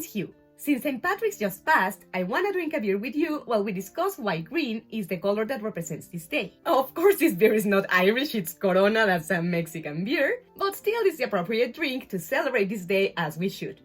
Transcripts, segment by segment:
is Hugh. Since St. Patrick's just passed, I want to drink a beer with you while we discuss why green is the color that represents this day. Of course, this beer is not Irish, it's Corona, that's a Mexican beer, but still it's the appropriate drink to celebrate this day as we should.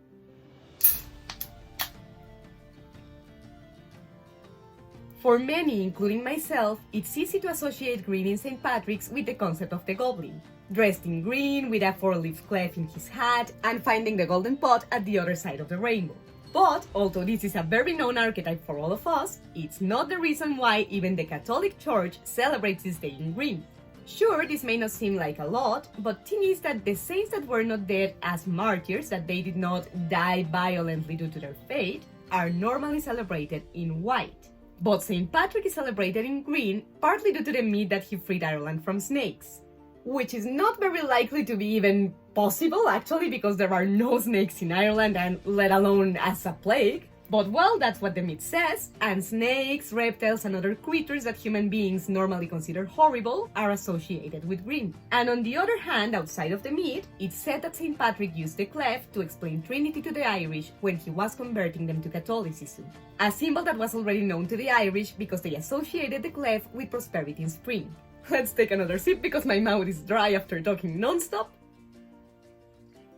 For many, including myself, it's easy to associate green in St. Patrick's with the concept of the goblin, dressed in green with a four-leaf clef in his hat and finding the golden pot at the other side of the rainbow. But, although this is a very known archetype for all of us, it's not the reason why even the Catholic Church celebrates this day in green. Sure, this may not seem like a lot, but thing is that the saints that were not dead as martyrs, that they did not die violently due to their fate, are normally celebrated in white. But St. Patrick is celebrated in green partly due to the myth that he freed Ireland from snakes, which is not very likely to be even possible actually, because there are no snakes in Ireland, and let alone as a plague. But well, that's what the myth says, and snakes, reptiles, and other creatures that human beings normally consider horrible are associated with green. And on the other hand, outside of the myth, it's said that St. Patrick used the clef to explain Trinity to the Irish when he was converting them to Catholicism, a symbol that was already known to the Irish because they associated the clef with prosperity in spring. Let's take another sip because my mouth is dry after talking non-stop.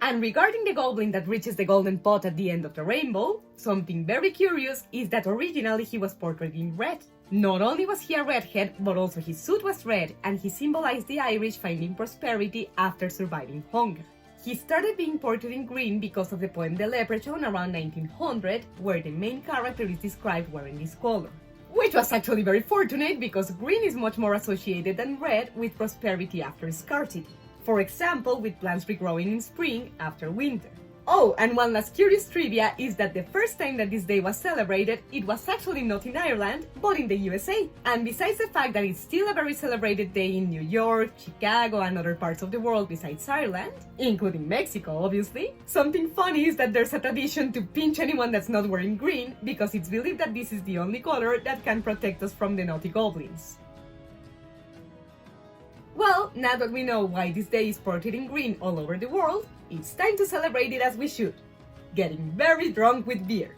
And regarding the goblin that reaches the golden pot at the end of the rainbow, something very curious is that originally he was portrayed in red. Not only was he a redhead, but also his suit was red, and he symbolized the Irish finding prosperity after surviving hunger. He started being portrayed in green because of the poem The Leprechaun around 1900, where the main character is described wearing this color. Which was actually very fortunate because green is much more associated than red with prosperity after scarcity. For example, with plants regrowing in spring after winter. Oh, and one last curious trivia is that the first time that this day was celebrated, it was actually not in Ireland, but in the USA. And besides the fact that it's still a very celebrated day in New York, Chicago, and other parts of the world besides Ireland, including Mexico, obviously, something funny is that there's a tradition to pinch anyone that's not wearing green, because it's believed that this is the only color that can protect us from the naughty goblins. Well, now that we know why this day is portrayed in green all over the world, it's time to celebrate it as we should, getting very drunk with beer.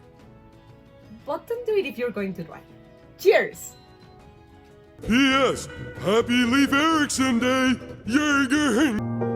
But don't do it if you're going to drive. Cheers! P.S. Happy Leif Erikson Day! Jäger!